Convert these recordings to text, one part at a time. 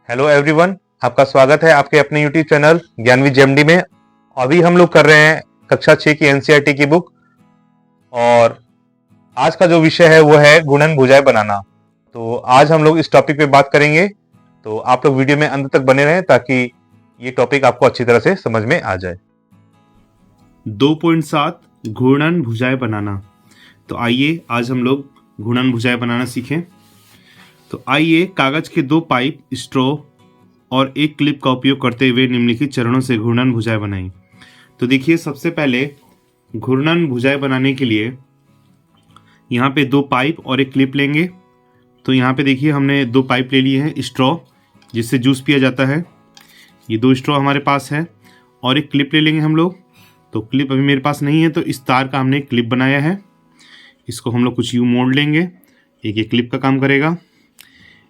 Hello everyone, आपका स्वागत है आपके अपने यूट्यूब चैनल ज्ञानवी जेएमडी में। अभी हम लोग कर रहे हैं कक्षा 6 की एनसीईआरटी की बुक, और आज का जो विषय है वो है गुणन भुजाएं बनाना। तो आज हम लोग इस टॉपिक पे बात करेंगे, तो आप लोग वीडियो में अंत तक बने रहें ताकि ये टॉपिक आपको अच्छी तरह से समझ में आ जाए। 2.7 घूर्णन भुजाएं बनाना। तो आइए आज हम लोग घूर्णन भुजाएं बनाना सीखें। तो आइए कागज के 2 पाइप, स्ट्रॉ और एक क्लिप का उपयोग करते हुए निम्नलिखित चरणों से घूर्णन भुजाएं बनाएं। तो देखिए, सबसे पहले घूर्णन भुजाएं बनाने के लिए यहाँ पे 2 पाइप और एक क्लिप लेंगे। तो यहाँ पे देखिए, हमने 2 पाइप ले लिए हैं, स्ट्रॉ जिससे जूस पिया जाता है, ये 2 स्ट्रॉ हमारे पास है, और एक क्लिप ले लेंगे हम लोग। तो क्लिप अभी मेरे पास नहीं है, तो इस तार का हमने क्लिप बनाया है, इसको हम लोग कुछ यूँ मोड़ लेंगे, एक ये क्लिप का काम करेगा।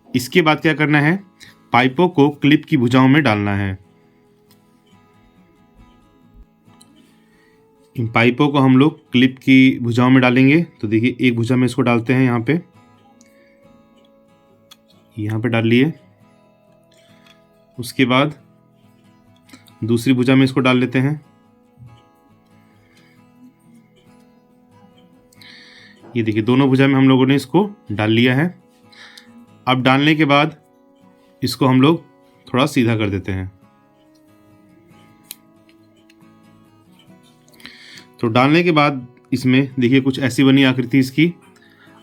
इसके बाद क्या करना है, पाइपों को क्लिप की भुजाओं में डालना है। इन पाइपों को हम लोग क्लिप की भुजाओं में डालेंगे। तो देखिए, एक भुजा में इसको डालते हैं, यहाँ पे डाल लिए। उसके बाद दूसरी भुजा में इसको डाल लेते हैं। ये देखिए, दोनों भुजा में हम लोगों ने इसको डाल लिया है। अब डालने के बाद इसको हम लोग थोड़ा सीधा कर देते हैं। तो डालने के बाद इसमें देखिए कुछ ऐसी बनी आकृति इसकी,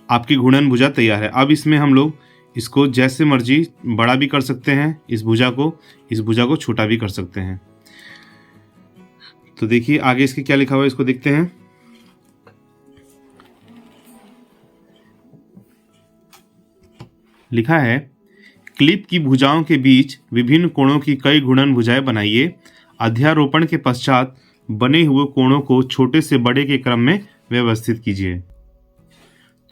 आपकी घूर्णन भुजा तैयार है। अब इसमें हम लोग इसको जैसे मर्जी बड़ा भी कर सकते हैं, इस भुजा को छोटा भी कर सकते हैं। तो देखिए आगे इसके क्या लिखा हुआ है, इसको देखते हैं। लिखा है, क्लिप की भुजाओं के बीच विभिन्न कोणों की कई घूर्णन भुजाएं बनाइए। अध्यारोपण के पश्चात बने हुए कोणों को छोटे से बड़े के क्रम में व्यवस्थित कीजिए।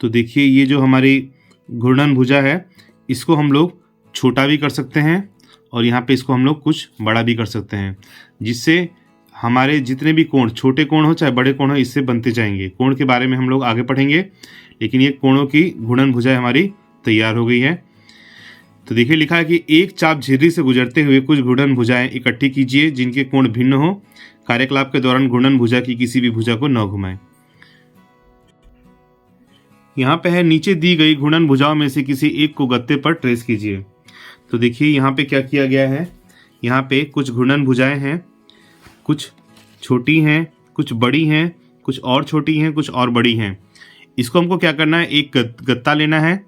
तो देखिए, ये जो हमारी घूर्णन भुजा है, इसको हम लोग छोटा भी कर सकते हैं, और यहाँ पे इसको हम लोग कुछ बड़ा भी कर सकते हैं, जिससे हमारे जितने भी कोण, छोटे कोण हो चाहे बड़े कोण हो, इससे बनते जाएंगे। कोण के बारे में हम लोग आगे पढ़ेंगे, लेकिन ये कोणों की घूर्णन भुजा हमारी तैयार हो गई है। तो देखिए, लिखा है कि एक चाप झिर्री से गुजरते हुए कुछ घूर्णन भुजाएं इकट्ठी कीजिए जिनके कोण भिन्न हो। कार्यकलाप के दौरान घूर्णन भुजा की किसी भी भुजा को न घुमाएं। यहाँ पे है, नीचे दी गई घूर्णन भुजाओं में से किसी एक को गत्ते पर ट्रेस कीजिए। तो देखिए यहाँ पे क्या किया गया है, यहाँ पे कुछ घूर्णन भुजाएं हैं, कुछ छोटी हैं, कुछ बड़ी हैं, कुछ और छोटी हैं, कुछ और बड़ी हैं। इसको हमको क्या करना है, एक गत्ता लेना है,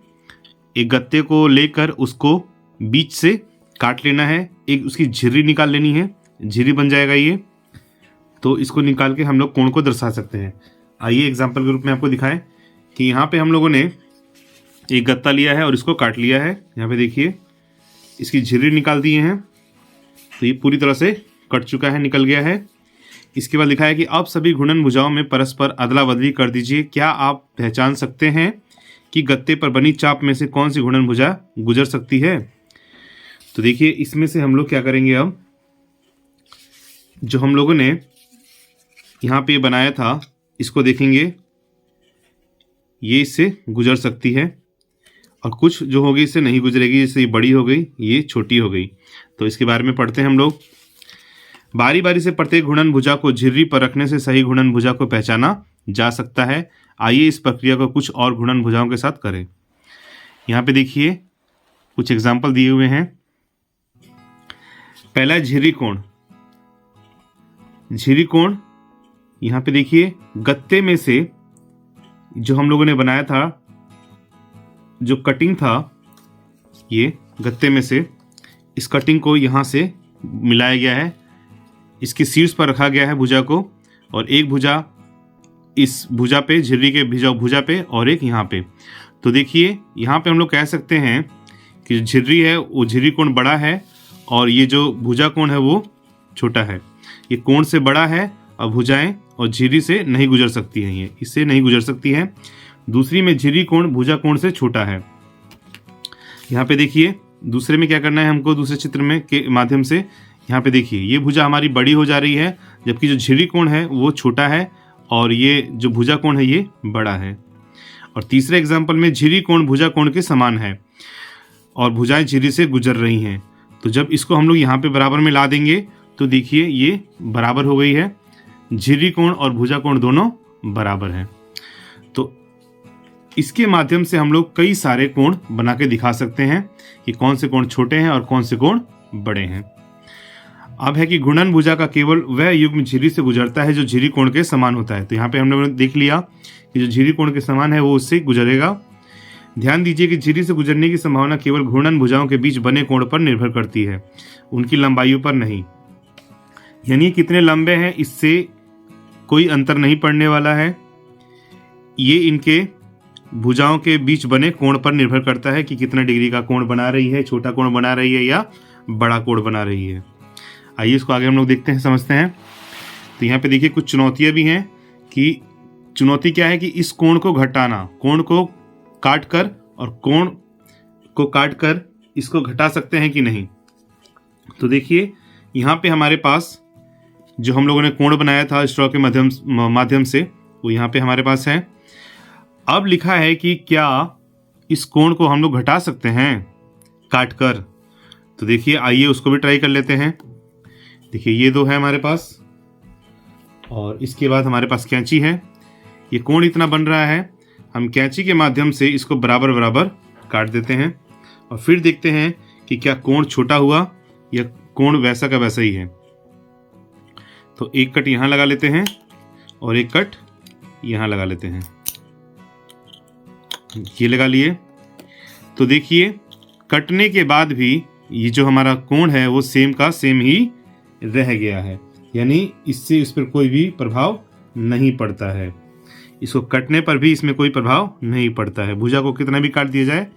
एक गत्ते को लेकर उसको बीच से काट लेना है, एक उसकी झिर्री निकाल लेनी है, झिर्री बन जाएगा ये। तो इसको निकाल के हम लोग कोण को दर्शा सकते हैं। आइए एग्जाम्पल के रूप में आपको दिखाएं कि यहाँ पे हम लोगों ने एक गत्ता लिया है और इसको काट लिया है। यहाँ पे देखिए, इसकी झिर्री निकाल दिए हैं, तो ये पूरी तरह से कट चुका है, निकल गया है। इसके बाद लिखा है कि अब सभी घूर्णन भुजाओं में परस्पर अदला बदली कर दीजिए। क्या आप पहचान सकते हैं कि गत्ते पर बनी चाप में से कौन सी घूर्णन भुजा गुजर सकती है? तो देखिए, इसमें से हम लोग क्या करेंगे, अब जो हम लोगों ने यहाँ पे बनाया था, इसको देखेंगे, ये इससे गुजर सकती है, और कुछ जो होगी इससे नहीं गुजरेगी, जैसे ये बड़ी हो गई, ये छोटी हो गई। तो इसके बारे में पढ़ते हैं हम लोग। बारी बारी से प्रत्येक घूर्णन भुजा को झिर्री पर रखने से सही घूर्णन भुजा को पहचाना जा सकता है। आइए इस प्रक्रिया को कुछ और घूर्णन भुजाओं के साथ करें। यहाँ पे देखिए कुछ एग्जाम्पल दिए हुए हैं। पहला है झिर्री कोण। झिर्री कोण, यहाँ पे देखिए, गत्ते में से जो हम लोगों ने बनाया था, जो कटिंग था, ये गत्ते में से इस कटिंग को यहाँ से मिलाया गया है, इसके शीर्ष पर रखा गया है भुजा को, और एक भुजा इस भुजा पे, झिर्री के भुजा पे, और एक यहाँ पे। तो देखिए, यहाँ पे हम लोग कह सकते हैं कि जो झिर्री है वो झिर्री कोण बड़ा है, और ये जो भुजा कोण है वो छोटा है। ये कोण से बड़ा है, और भुजाएं और झिर्री से नहीं गुजर सकती हैं, ये इससे नहीं गुजर सकती हैं। दूसरी में झिर्री कोण भुजा कोण से छोटा है। यहाँ पे देखिए, दूसरे में क्या करना है हमको, दूसरे चित्र में के माध्यम से यहाँ पे देखिए, ये भुजा हमारी बड़ी हो जा रही है, जबकि जो झिर्री कोण है वो छोटा है, और ये जो भुजा कोण है ये बड़ा है। और तीसरे एग्जाम्पल में झिर्री कोण भुजा कोण के समान है, और भुजाएं झिर्री से गुजर रही हैं। तो जब इसको हम लोग यहाँ पे बराबर में ला देंगे तो देखिए ये बराबर हो गई है, झिर्री कोण और भुजा कोण दोनों बराबर हैं। तो इसके माध्यम से हम लोग कई सारे कोण बना के दिखा सकते हैं कि कौन से कोण छोटे हैं और कौन से कोण बड़े हैं। अब है कि घूर्णन भुजा का केवल वह युग्म झिर्री से गुजरता है जो झिर्री कोण के समान होता है। तो यहाँ पे हम लोगों ने देख लिया कि जो झिर्री कोण के समान है वो उससे गुजरेगा। ध्यान दीजिए कि झिर्री से गुजरने की संभावना केवल घूर्णन भुजाओं के बीच बने कोण पर निर्भर करती है, उनकी लंबाई पर नहीं। यानी कितने लंबे हैं इससे कोई अंतर नहीं पड़ने वाला है, ये इनके भुजाओं के बीच बने कोण पर निर्भर करता है कि कितना डिग्री का कोण बना रही है, छोटा कोण बना रही है या बड़ा कोण बना रही है। आइए इसको आगे हम लोग देखते हैं, समझते हैं। तो यहाँ पे देखिए कुछ चुनौतियां भी हैं कि चुनौती क्या है कि इस कोण को घटाना, कोण को काट कर और कोण को काट कर इसको घटा सकते हैं कि नहीं। तो देखिए यहाँ पे हमारे पास जो हम लोगों ने कोण बनाया था स्ट्रॉ के माध्यम से वो यहाँ पे हमारे पास है। अब लिखा है कि क्या इस कोण को हम लोग घटा सकते हैं काट कर। तो देखिए आइए उसको भी ट्राई कर लेते हैं। देखिए ये दो है हमारे पास और इसके बाद हमारे पास कैंची है। ये कोण इतना बन रहा है, हम कैंची के माध्यम से इसको बराबर बराबर काट देते हैं और फिर देखते हैं कि क्या कोण छोटा हुआ या कोण वैसा का वैसा ही है। तो एक कट यहाँ लगा लेते हैं और एक कट यहाँ लगा लेते हैं, ये लगा लिए। तो देखिए कटने के बाद भी ये जो हमारा कोण है वो सेम का सेम ही रह गया है, यानी इससे इस पर कोई भी प्रभाव नहीं पड़ता है। इसको कटने पर भी इसमें कोई प्रभाव नहीं पड़ता है। भुजा को कितना भी काट दिया जाए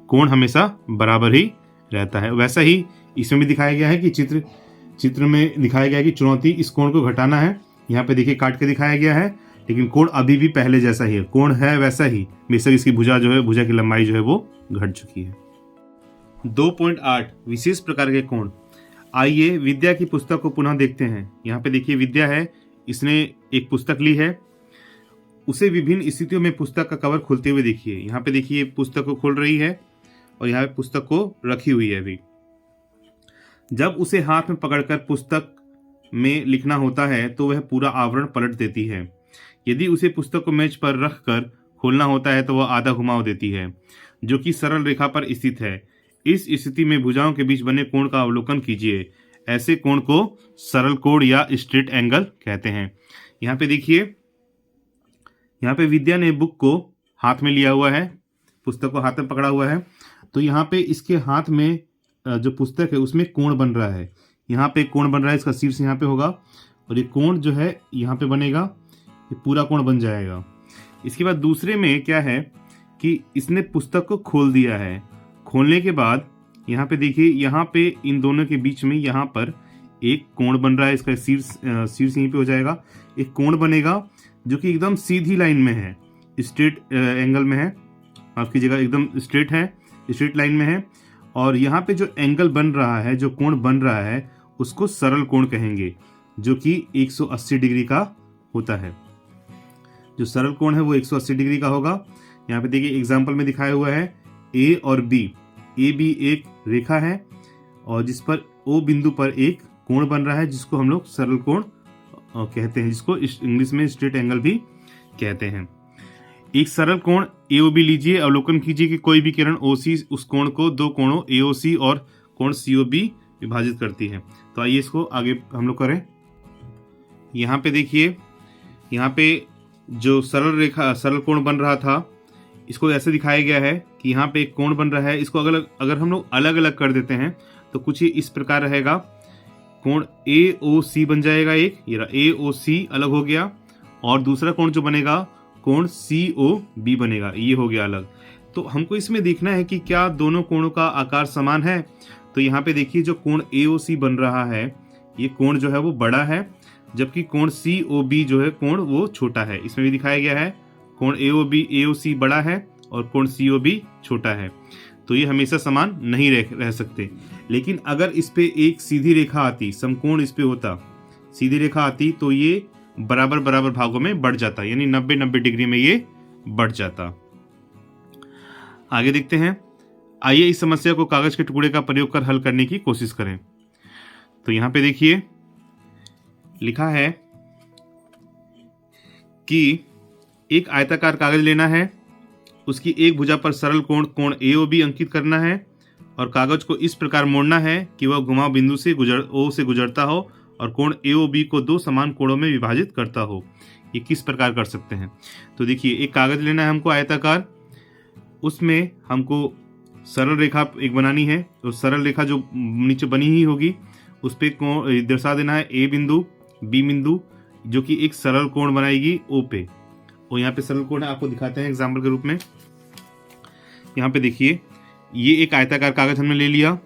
कोण हमेशा बराबर ही रहता है। वैसा ही इसमें भी दिखाया गया है कि चित्र में दिखाया गया है कि चुनौती इस कोण को घटाना है। यहाँ पे देखिए काट के दिखाया गया है, लेकिन कोण अभी भी पहले जैसा ही है, कोण है वैसा ही, बेशक इसकी भुजा जो है, भुजा की लंबाई जो है वो घट चुकी है। 2.8 विशेष प्रकार के कोण। आइए विद्या की पुस्तक को पुनः देखते हैं। यहाँ पे देखिए विद्या है, इसने एक पुस्तक ली है, उसे विभिन्न स्थितियों में पुस्तक का कवर खोलते हुए देखिए। यहाँ पे देखिए पुस्तक को खोल रही है और यहाँ पे पुस्तक को रखी हुई है अभी। जब उसे हाथ में पकड़कर पुस्तक में लिखना होता है तो वह पूरा आवरण पलट देती है। यदि उसे पुस्तक को मेज पर रख कर खोलना होता है तो वह आधा घुमाव देती है, जो कि सरल रेखा पर स्थित है। इस स्थिति में भुजाओं के बीच बने कोण का अवलोकन कीजिए। ऐसे कोण को सरल कोण या स्ट्रेट एंगल कहते हैं। यहाँ पे देखिए, यहाँ पे विद्या ने बुक को हाथ में लिया हुआ है, पुस्तक को हाथ में पकड़ा हुआ है। तो यहाँ पे इसके हाथ में जो पुस्तक है उसमें कोण बन रहा है। यहाँ पे कोण बन रहा है, इसका शीर्ष यहाँ पे होगा और ये कोण जो है यहाँ पे बनेगा, ये पूरा कोण बन जाएगा। इसके बाद दूसरे में क्या है कि इसने पुस्तक को खोल दिया है। खोलने के बाद यहाँ पे देखिए, यहाँ पे इन दोनों के बीच में यहाँ पर एक कोण बन रहा है, इसका शीर्ष यहीं पे हो जाएगा। एक कोण बनेगा जो कि एकदम सीधी लाइन में है, स्ट्रेट एंगल में है, माफ कीजिएगा, एकदम स्ट्रेट है, स्ट्रेट लाइन में है। और यहाँ पे जो एंगल बन रहा है, जो कोण बन रहा है, उसको सरल कोण कहेंगे, जो कि 180 डिग्री का होता है। जो सरल कोण है वो 180 डिग्री का होगा। यहाँ पे देखिए एग्जाम्पल में दिखाया हुआ है ए और बी। ए बी एक रेखा है और जिस पर ओ बिंदु पर एक कोण बन रहा है, जिसको हम लोग सरल कोण कहते हैं, जिसको इंग्लिश में स्ट्रेट एंगल भी कहते हैं। एक सरल कोण एओबी लीजिए, अवलोकन कीजिए कि कोई भी किरण ओसी उस कोण को दो कोणों एओसी और कोण सीओबी विभाजित करती है। तो आइए इसको आगे हम लोग करें। यहाँ पे देखिए, यहाँ पे जो सरल कोण बन रहा था, इसको ऐसे दिखाया गया है कि यहाँ पे एक कोण बन रहा है। इसको अगर हम लोग अलग अलग कर देते हैं तो कुछ ये इस प्रकार रहेगा। कोण ए ओ सी बन जाएगा, एक ये ए ओ सी अलग हो गया, और दूसरा कोण जो बनेगा कोण सी ओ बी बनेगा, ये हो गया अलग। तो हमको इसमें देखना है कि क्या दोनों कोणों का आकार समान है। तो यहाँ पे देखिए जो कोण ए ओ सी बन रहा है, ये कोण जो है वो बड़ा है, जबकि कोण सी ओ बी जो है कोण वो छोटा है। इसमें भी दिखाया गया है कोण ए ओ सी बड़ा है और कोण सी ओ बी छोटा है। तो ये हमेशा समान नहीं रह सकते। लेकिन अगर इस पे एक सीधी रेखा आती, समकोण इस पे होता, सीधी रेखा आती, तो ये बराबर बराबर भागों में बढ़ जाता, यानी 90-90 डिग्री में ये बढ़ जाता। आगे देखते हैं। आइए इस समस्या को कागज के टुकड़े का प्रयोग कर हल करने की कोशिश करें। तो यहाँ पे देखिए लिखा है कि एक आयताकार कागज लेना है, उसकी एक भुजा पर सरल कोण AOB अंकित करना है और कागज को इस प्रकार मोड़ना है कि वह घुमाव बिंदु से O से गुजरता हो और कोण AOB को दो समान कोणों में विभाजित करता हो। ये किस प्रकार कर सकते हैं? तो देखिए एक कागज लेना है हमको आयताकार, उसमें हमको सरल रेखा एक बनानी है। तो सरल रेखा जो नीचे बनी ही होगी उस पर कोण दर्शा देना है A बिंदु B बिंदु, जो कि एक सरल कोण बनाएगी O पे। और यहाँ पे सरल कोण है, आपको दिखाते हैं एग्जाम्पल के रूप में। यहाँ पे देखिए ये एक आयताकार कागज हमने ले लिया।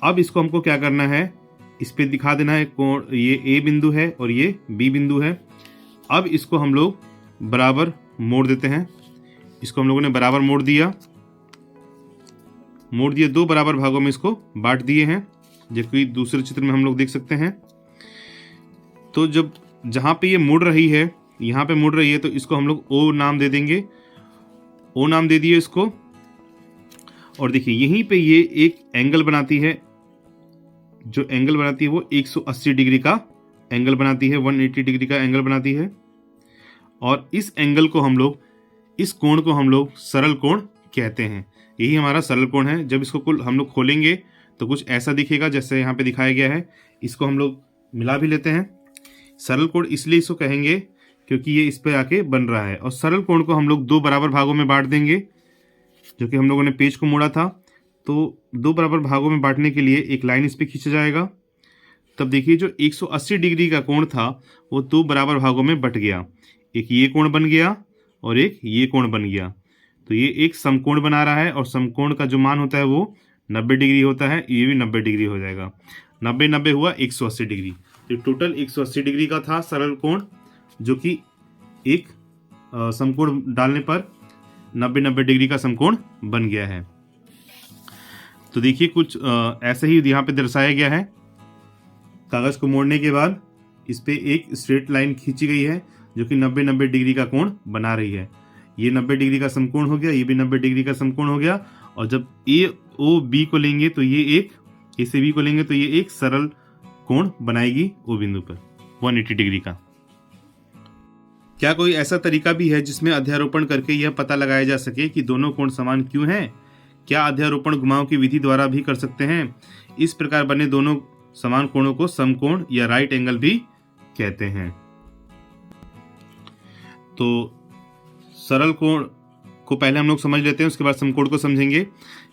अब इसको हमको क्या करना है, इस पे दिखा देना है कोण, ये A बिंदु है और ये B बिंदु है। अब इसको हम लोग बराबर मोड़ देते हैं। इसको हम लोगों ने बराबर मोड़ दिया, दो बराबर भागों में इसको बांट दिए हैं, जो कि दूसरे चित्र में हम लोग देख सकते हैं। तो जब जहां पे ये मुड़ रही है, यहाँ पे मुड़ रही है, तो इसको हम लोग O नाम दे देंगे। O नाम दे दिए इसको। और देखिए यहीं पे ये एक एंगल बनाती है, जो एंगल बनाती है वो 180 डिग्री का एंगल बनाती है, 180 डिग्री का एंगल बनाती है। और इस एंगल को हम लोग, इस कोण को हम लोग सरल कोण कहते हैं। यही हमारा सरल कोण है। जब इसको हम लोग खोलेंगे तो कुछ ऐसा दिखेगा जैसे यहाँ पे दिखाया गया है। इसको हम लोग मिला भी लेते हैं। सरल कोण इसलिए इसको कहेंगे क्योंकि ये इस पे आके बन रहा है। और सरल कोण को हम लोग दो बराबर भागों में बांट देंगे, जो कि हम लोगों ने पेज को मोड़ा था। तो दो बराबर भागों में बांटने के लिए एक लाइन इस पे खींचा जाएगा। तब देखिए जो 180 डिग्री का कोण था वो दो बराबर भागों में बट गया। एक ये कोण बन गया और एक ये कोण बन गया। तो ये एक समकोण बना रहा है और समकोण का जो मान होता है वो 90 डिग्री होता है। ये भी 90 डिग्री हो जाएगा। 90 90 हुआ 180 डिग्री। तो टोटल 180 डिग्री का था सरल कोण, जो कि एक समकोण डालने पर 90 90 डिग्री का समकोण बन गया है। तो देखिए कुछ ऐसे ही यहाँ पे दर्शाया गया है। कागज को मोड़ने के बाद इस पे एक स्ट्रेट लाइन खींची गई है, जो कि 90 90 डिग्री का कोण बना रही है। ये 90 डिग्री का समकोण हो गया, ये भी 90 डिग्री का समकोण हो गया। और जब AOB को लेंगे तो ये एक, A से B को लेंगे तो ये एक सरल कोण बनाएगी O बिंदु पर 180 डिग्री का। क्या कोई ऐसा तरीका भी है जिसमें अध्यारोपण करके यह पता लगाया जा सके कि दोनों कोण समान क्यों हैं? क्या अध्यारोपण घुमाव की विधि द्वारा भी कर सकते हैं? इस प्रकार बने दोनों समान कोणों को समकोण या राइट एंगल भी कहते हैं। तो सरल कोण को पहले हम लोग समझ लेते हैं, उसके बाद समकोण को समझेंगे।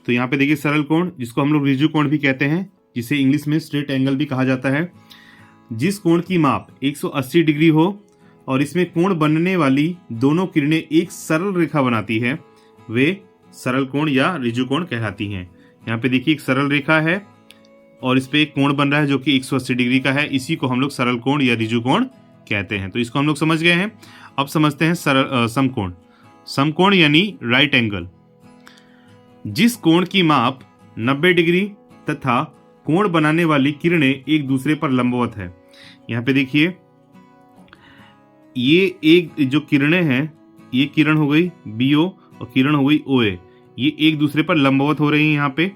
तो यहाँ पे देखिए सरल कोण, जिसको हम लोग ऋजु कोण भी कहते हैं, जिसे इंग्लिश में स्ट्रेट एंगल भी कहा जाता है। जिस कोण की माप 180 डिग्री हो और इसमें कोण बनने वाली दोनों किरणें एक सरल रेखा बनाती है, वे सरल कोण या ऋजु कोण कहलाती हैं। यहाँ पे देखिए एक सरल रेखा है और इस पे एक कोण बन रहा है जो कि 180 डिग्री का है। इसी को हम लोग सरल कोण या ऋजु कोण कहते हैं। तो इसको हम लोग समझ गए हैं। अब समझते हैं समकोण। समकोण यानी राइट एंगल। जिस कोण की माप 90 डिग्री तथा कोण बनाने वाली किरणें एक दूसरे पर लंबवत है। यहाँ पे देखिए ये एक जो किरणें हैं, ये किरण हो गई BO और किरण हो गई OA। ये एक दूसरे पर लंबवत हो रही है यहाँ पे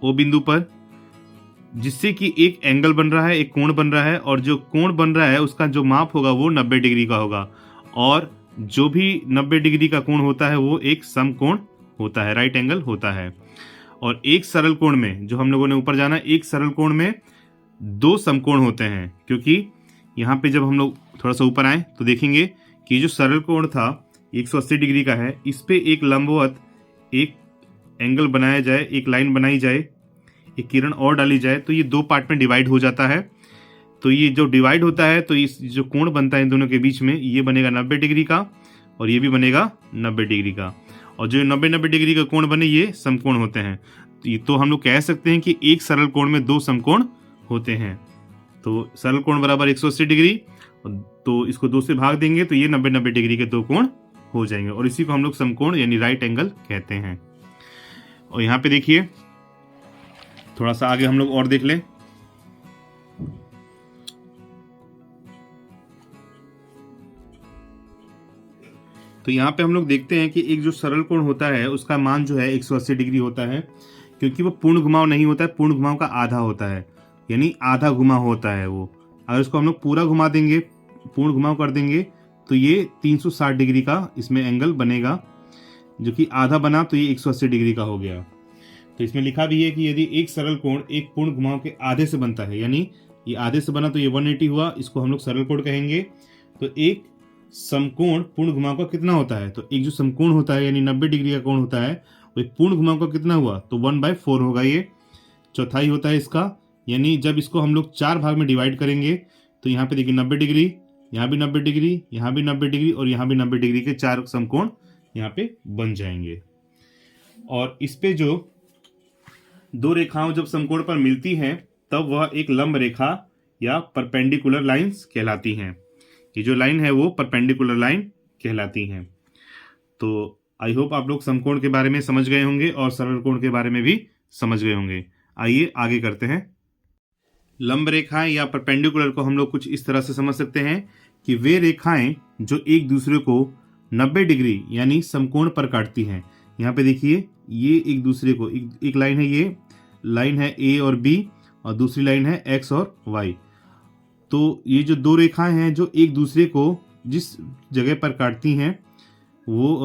O बिंदु पर, जिससे कि एक एंगल बन रहा है, एक कोण बन रहा है। और जो कोण बन रहा है उसका जो माप होगा वो 90 डिग्री का होगा। और जो भी 90 डिग्री का कोण होता है वो एक समकोण होता है, राइट एंगल होता है। और एक सरल कोण में, जो हम लोगों ने ऊपर जाना, एक सरल कोण में दो समकोण होते हैं। क्योंकि यहाँ पे जब हम लोग थोड़ा सा ऊपर आए तो देखेंगे कि जो सरल कोण था 180 डिग्री का है, इस पे एक लंबवत एक एंगल बनाया जाए, एक लाइन बनाई जाए, एक किरण और डाली जाए, तो ये दो पार्ट में डिवाइड हो जाता है। तो ये जो डिवाइड होता है तो इस जो कोण बनता है इन दोनों के बीच में, ये बनेगा 90 डिग्री का और ये भी बनेगा 90 डिग्री का। और जो 90 डिग्री का कोण बने ये समकोण होते हैं। तो हम लोग कह सकते हैं कि एक सरल कोण में दो समकोण होते हैं। तो सरल कोण बराबर 180 डिग्री, तो इसको दो से भाग देंगे तो ये 90 डिग्री के दो कोण हो जाएंगे। और इसी को हम लोग समकोण यानी राइट एंगल कहते हैं। और यहाँ पे देखिए थोड़ा सा आगे हम लोग और देख लें। तो तो यहाँ पे हम लोग देखते हैं कि एक जो सरल कोण होता है उसका मान जो है 180 डिग्री होता है, क्योंकि वो पूर्ण घुमाव नहीं होता है, पूर्ण घुमाव का आधा होता है, यानी आधा घुमाव होता है वो। अगर इसको हम लोग पूरा घुमा देंगे, पूर्ण घुमाव कर देंगे, तो ये 360 डिग्री का इसमें एंगल बनेगा, जो कि आधा बना तो ये 180 डिग्री का हो गया। तो इसमें लिखा भी है कि यदि एक सरल कोण एक पूर्ण घुमाव के आधे से बनता है, यानी ये आधे से बना तो ये 180 हुआ, इसको हम लोग सरल कोण कहेंगे। तो एक समकोण पूर्ण घुमाव का कितना होता है, तो एक जो समकोण होता है यानी 90 डिग्री का कोण होता है, वो एक पूर्ण घुमाव का कितना हुआ, तो 1/4 होगा, ये चौथाई होता है इसका। यानी जब इसको हम लोग 4 भाग में डिवाइड करेंगे तो यहाँ पे देखिए 90 डिग्री, यहाँ भी 90 डिग्री, यहाँ भी 90 डिग्री और यहाँ भी 90 डिग्री के 4 समकोण यहाँ पे बन जाएंगे। और इस पे जो दो रेखाओं जब समकोण पर मिलती हैं तब वह एक लंब रेखा या परपेंडिकुलर लाइंस कहलाती हैं। ये जो लाइन है वो परपेंडिकुलर लाइन कहलाती हैं। तो आई होप आप लोग समकोण के बारे में समझ गए होंगे और सरल कोण के बारे में भी समझ गए होंगे। आइए आगे करते हैं। लंब रेखाएं या परपेंडिकुलर को हम लोग कुछ इस तरह से समझ सकते हैं कि वे रेखाएं जो एक दूसरे को 90 डिग्री यानी समकोण पर काटती हैं। यहाँ पे देखिए ये एक दूसरे को एक लाइन है, ये लाइन है ए और बी और दूसरी लाइन है एक्स और वाई। तो ये जो दो रेखाएं हैं जो एक दूसरे को जिस जगह पर काटती हैं वो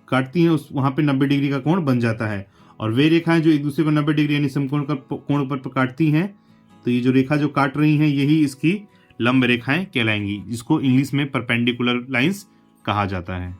काटती हैं उस वहाँ पे 90 डिग्री का कोण बन जाता है। और वे रेखाएं जो एक दूसरे को 90 डिग्री यानी समकोण का कोण पर काटती हैं, तो ये जो रेखा जो काट रही हैं यही इसकी लंब रेखाएं कहलाएंगी, जिसको इंग्लिश में परपेंडिकुलर लाइंस कहा जाता है।